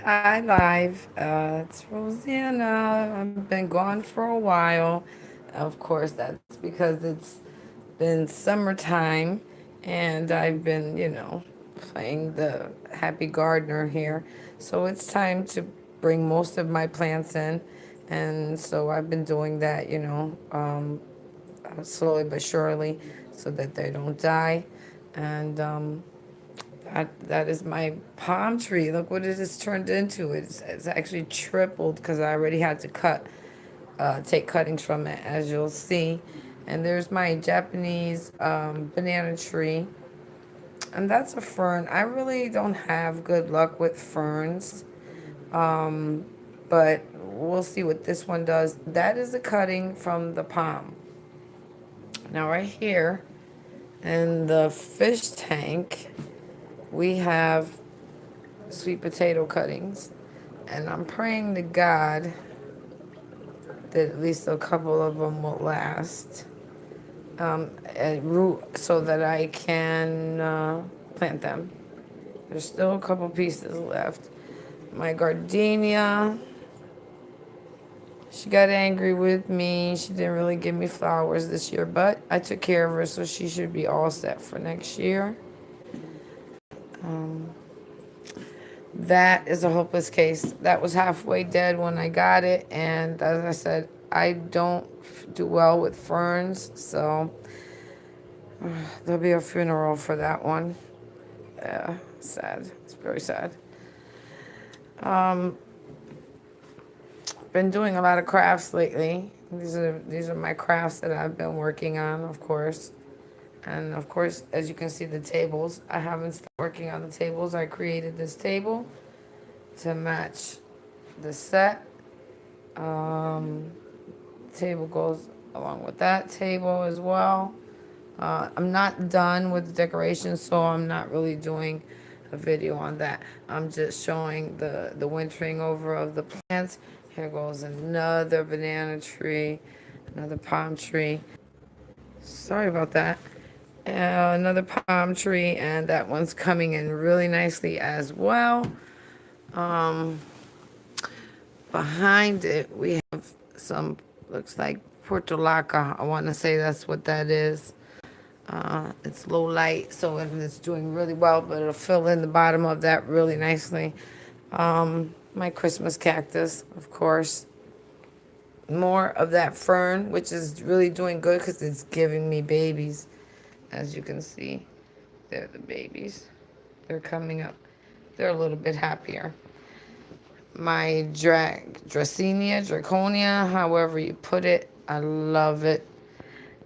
Hi, live. It's Rosanna. I've been gone for a while. Of course, that's because it's been summertime and I've been, playing the happy gardener here. So it's time to bring most of my plants in. And so I've been doing that, slowly but surely so that they don't die. And that is my palm tree. Look what it has turned into. It's actually tripled because I already had to take cuttings from it, as you'll see. And there's my Japanese banana tree, and that's a fern. I really don't have good luck with ferns, but we'll see what this one does. That is a cutting from the palm. Now right here in the fish tank, we have sweet potato cuttings. And I'm praying to God that at least a couple of them will last at root so that I can plant them. There's still a couple pieces left. My gardenia, she got angry with me. She didn't really give me flowers this year, but I took care of her, so she should be all set for next year. That is a hopeless case. That was halfway dead when I got it, and as I said, I don't do well with ferns, so there'll be a funeral for that one. Yeah, sad. It's very sad. Been doing a lot of crafts lately. These are my crafts that I've been working on, of course. And of course, as you can see, the tables. I haven't stopped working on the tables. I created this table to match the set. Um, Table goes along with that table as well. I'm not done with the decorations, so I'm not really doing a video on that. I'm just showing the wintering over of the plants. Here goes another banana tree, another palm tree. Sorry about that. Another palm tree, and that one's coming in really nicely as well. Um, Behind it, we have some, looks like portulaca. I want to say that's what that is. It's low light, so it's doing really well, but it'll fill in the bottom of that really nicely. My Christmas cactus, of course. More of that fern, which is really doing good because it's giving me babies. As you can see, they're the babies. They're coming up. They're a little bit happier. My Dracaena, Draconia, however you put it, I love it.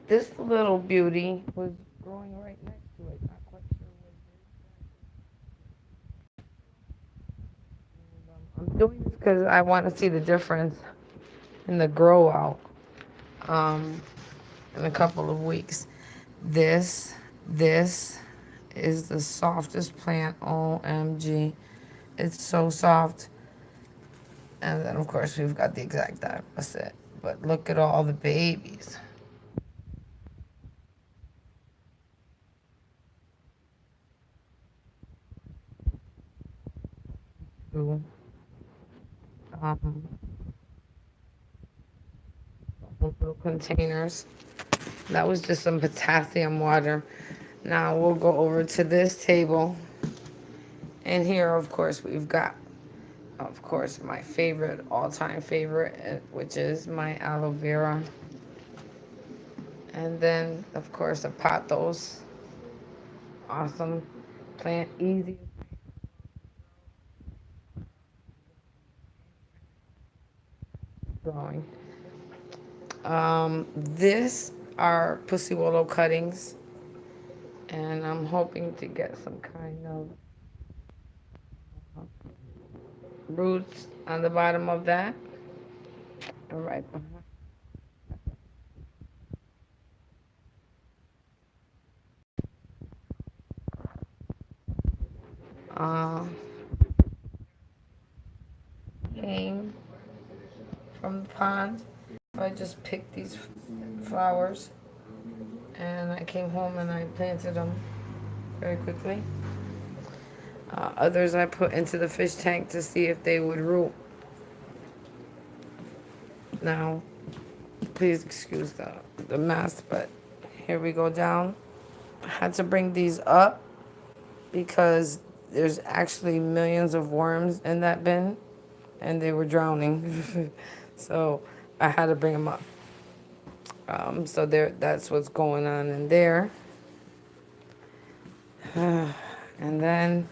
This little beauty was growing right next to it. Not quite sure what it is. I'm doing this because I want to see the difference in the grow out um, in a couple of weeks. This is the softest plant. OMG. It's so soft. And then, of course, we've got the exact opposite. But look at all the babies. Ooh. Um, Little containers. That was just some potassium water. Now we'll go over to this table. And here, of course, we've got, of course, my favorite, all-time favorite, which is my aloe vera. And then, of course, a pothos. Awesome plant, easy growing. This are pussy willow cuttings, and I'm hoping to get some kind of roots on the bottom of that. All right. Uh, Came from the pond. I just picked these flowers, and I came home and I planted them very quickly. Others I put into the fish tank to see if they would root. Now, please excuse the mess, but here we go down. I had to bring these up because there's actually millions of worms in that bin and they were drowning. So I had to bring them up. So there, that's what's going on in there. And then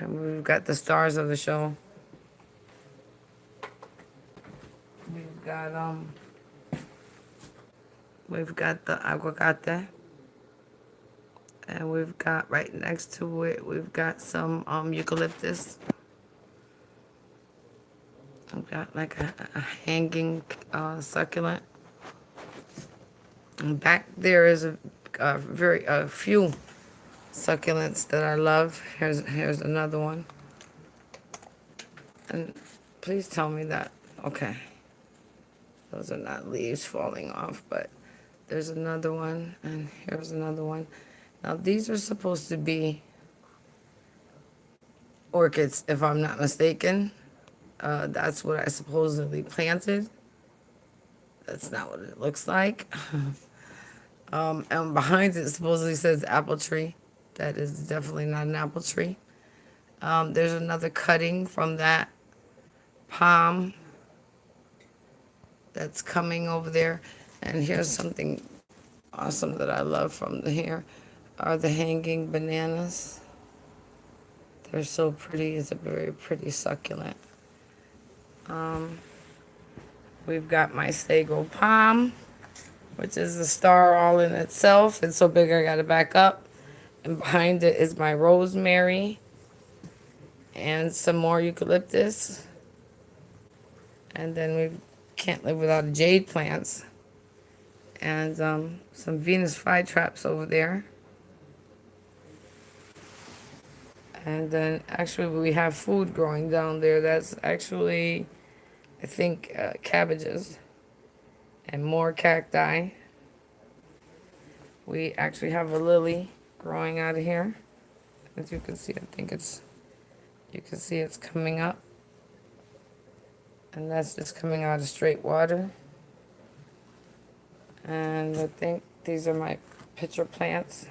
we've got the stars of the show. We've got we've got the aguacate, and we've got right next to it we've got some eucalyptus. We've got like a hanging succulent. And back there is a few succulents that I love. Here's another one. And please tell me that, okay, those are not leaves falling off, but there's another one, and here's another one. Now these are supposed to be orchids, if I'm not mistaken. That's what I supposedly planted. That's not what it looks like. And behind it supposedly says apple tree. That is definitely not an apple tree. There's another cutting from that palm that's coming over there. And here's something awesome that I love from here are the hanging bananas. They're so pretty. It's a very pretty succulent. We've got my sago palm, which is a star all in itself. It's so big I gotta back up. And behind it is my rosemary and some more eucalyptus. And then we can't live without jade plants. And some Venus flytraps over there. And then actually we have food growing down there. That's actually, I think, cabbages and more cacti. We actually have a lily growing out of here. As you can see, I think you can see it's coming up. And that's just coming out of straight water. And I think these are my pitcher plants.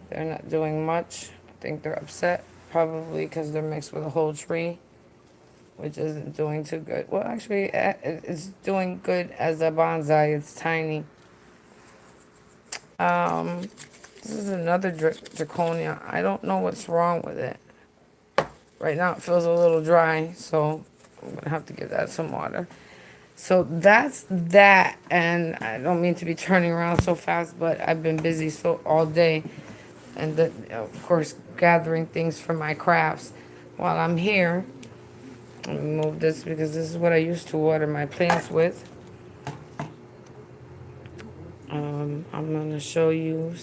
They're not doing much. I think they're upset, probably because they're mixed with a whole tree, which isn't doing too good. Well, actually, it's doing good as a bonsai. It's tiny. This is another Draconia. I don't know what's wrong with it. Right now it feels a little dry, so I'm going to have to give that some water. So that's that, and I don't mean to be turning around so fast, but I've been busy so all day, and of course gathering things for my crafts. While I'm here, let me move this because this is what I used to water my plants with. I'm going to show you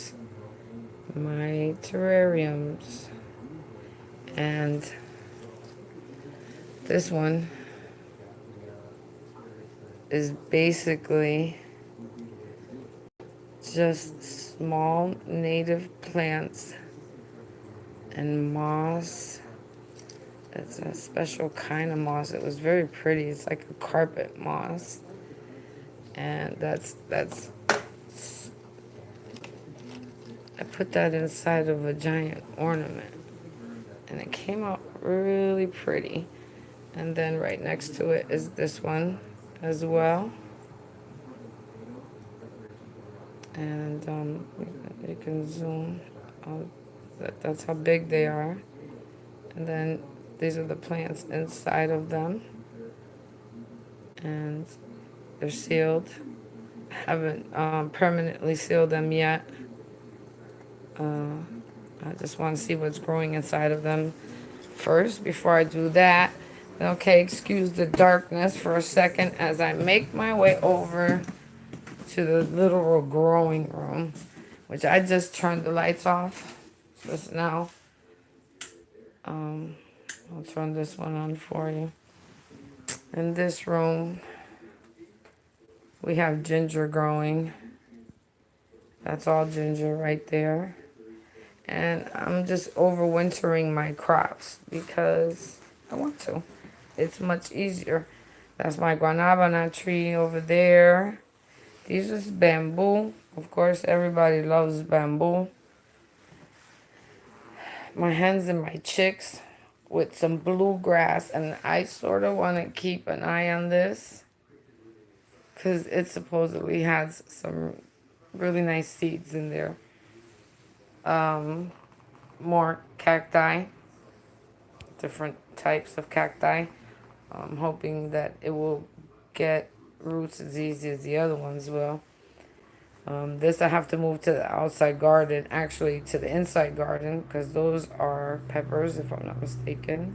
my terrariums, and this one is basically just small native plants and moss. It's a special kind of moss. It was very pretty. It's like a carpet moss. And that's I put that inside of a giant ornament. And it came out really pretty. And then right next to it is this one as well. And you can zoom. That's how big they are. And then these are the plants inside of them. And they're sealed. I haven't permanently sealed them yet. I just want to see what's growing inside of them first before I do that. Okay, excuse the darkness for a second as I make my way over to the literal growing room, which I just turned the lights off just now. I'll turn this one on for you. In this room, we have ginger growing. That's all ginger right there. And I'm just overwintering my crops because I want to. It's much easier. That's my guanabana tree over there. These is bamboo. Of course, everybody loves bamboo. My hens and my chicks with some bluegrass, and I sort of want to keep an eye on this because it supposedly has some really nice seeds in there. More cacti, different types of cacti. I'm hoping that it will get roots as easy as the other ones will. This I have to move to the outside garden, actually to the inside garden, because those are peppers, if I'm not mistaken.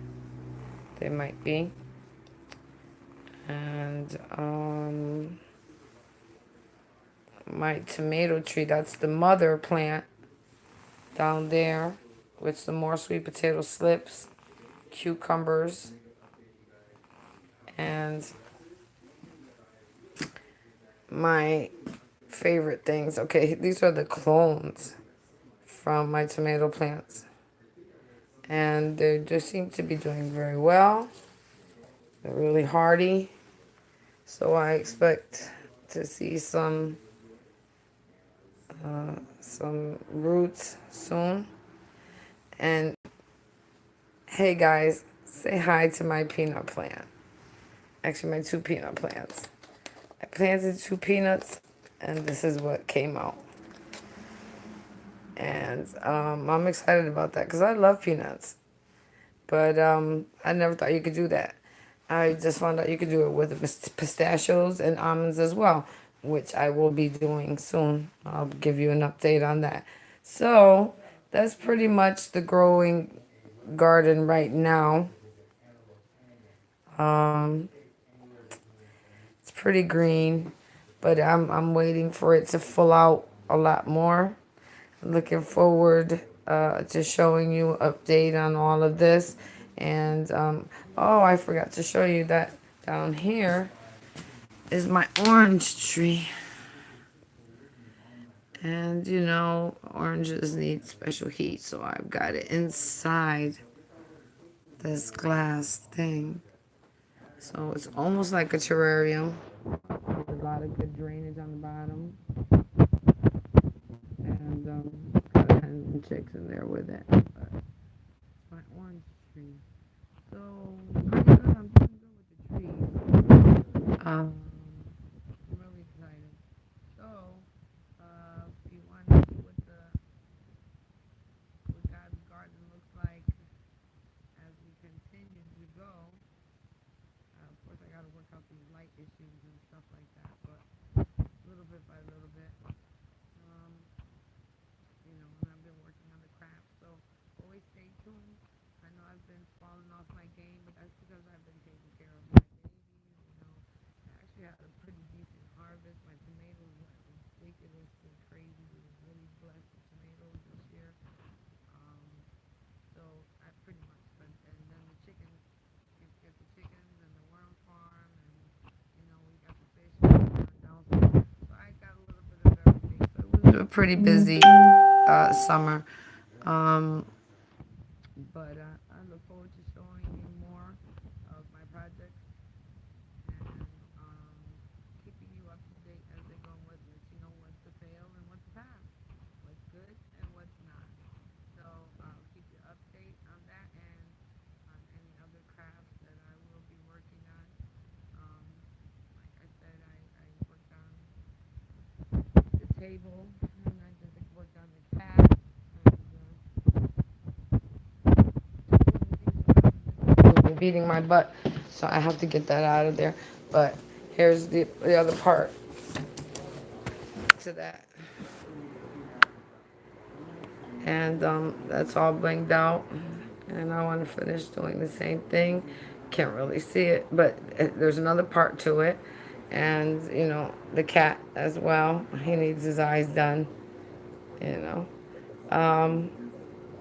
They might be. And my tomato tree, that's the mother plant down there with some more sweet potato slips, cucumbers, and my favorite things. Okay, these are the clones from my tomato plants. And they just seem to be doing very well. They're really hardy. So I expect to see some roots soon. And hey guys, say hi to my peanut plant. Actually, my two peanut plants. I planted two peanuts, and this is what came out. And I'm excited about that because I love peanuts. But I never thought you could do that. I just found out you could do it with pistachios and almonds as well, which I will be doing soon. I'll give you an update on that. So that's pretty much the growing garden right now. It's pretty green, but I'm waiting for it to full out a lot more. Looking forward to showing you an update on all of this. And oh, I forgot to show you that down here is my orange tree. And you know, oranges need special heat, so I've got it inside this glass thing. So it's almost like a terrarium. There's a lot of good drainage on the bottom. And got hens and chicks in there with it. But it's my orange tree. So I'm doing good with the trees. I'm really excited. So if you want to see what God's garden looks like as we continue to go, of course I got to work out these light issues and stuff like that, but little bit by little bit. Um, and I've been working on the craft, so always stay tuned. I know I've been falling off my game, but that's because I've been taking care of my babies. I actually had a pretty decent harvest. My tomatoes went ridiculously crazy. We were really blessed with tomatoes this year. Um, so I pretty much spent, and then the chickens, you get the chickens and the worm farm, and we got the fish down. So I got a little bit of everything. So it was a pretty busy summer. Um, but I look forward to showing you more of my projects and keeping you up to date as they go and let you know what's to fail and what's to pass, what's good and what's not. So I'll keep you update on that and on any other crafts that I will be working on. Um, like I said, I worked on the table and I just worked on the cat. Beating my butt, so I have to get that out of there. But here's the other part to that, and that's all blinged out. And I want to finish doing the same thing. Can't really see it, but there's another part to it, and the cat as well. He needs his eyes done. You know.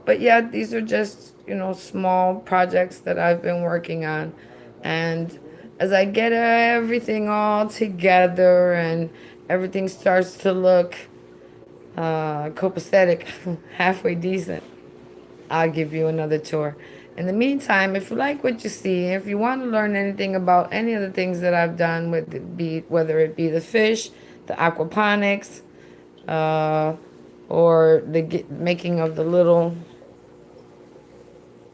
But yeah, these are just, small projects that I've been working on. And as I get everything all together and everything starts to look copacetic, halfway decent, I'll give you another tour. In the meantime, if you like what you see, if you want to learn anything about any of the things that I've done with whether it be the fish, the aquaponics, uh, or the making of the little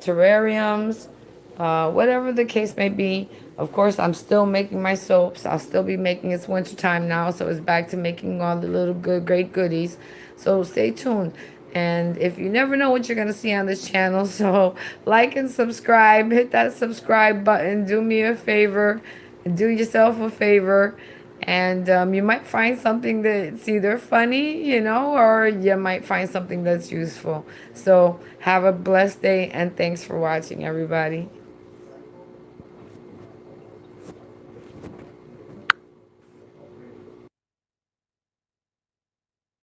terrariums, whatever the case may be. Of course, I'm still making my soaps. I'll still be making, it's winter time now, so it's back to making all the little great goodies. So stay tuned. And if you never know what you're going to see on this channel, so like and subscribe, hit that subscribe button. Do me a favor, do yourself a favor. And you might find something that's either funny, or you might find something that's useful. So have a blessed day, and thanks for watching, everybody.